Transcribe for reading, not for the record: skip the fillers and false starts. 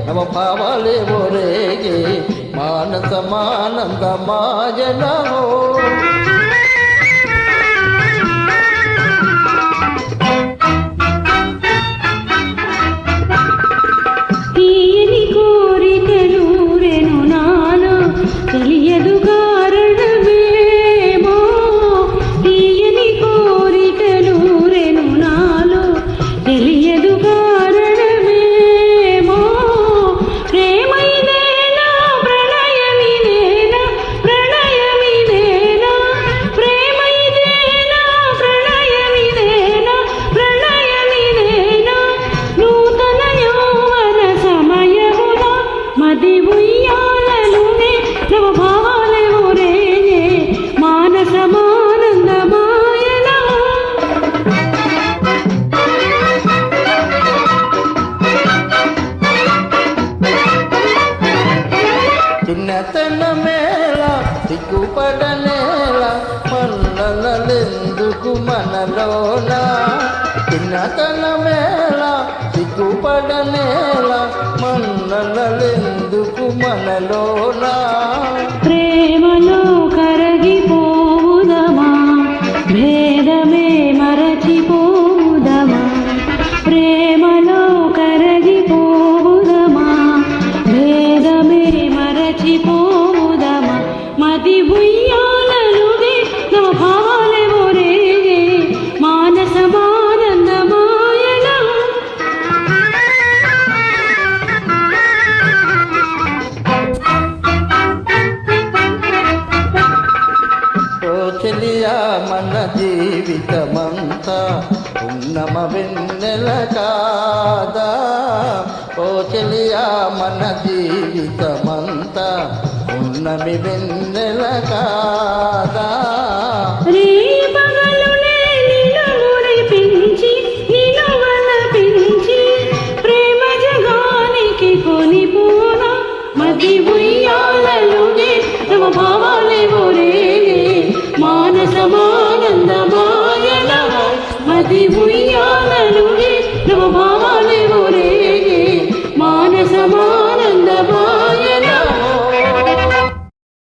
నవ భావాలే ఒరేగే మానసమానందమాయనో చిన్నతన మేళ సిగ్గుపడనేల మన్ననలెందుకు మనలోన చిన్నతన మేళ సిగ్గుపడనేల మన్ననలెందుకు మనలోన ప్రేమలో కరగిపోవుదమా భేదమే మరచిపోవుదమా ప్రేమలో కరగిపోవుదమా భేదమే మరచిపోవుదమా మది ఉయ్యాలలుగే నవ భావాలే ఒరేగే మానసమానందమాయన ఓ చెలియా మన జీవితమంతా ఉన్నమ వెన్నెల కాదా ఓ చెలియా మన జీవితమంతా ఉన్నమి వెన్నెల కాదా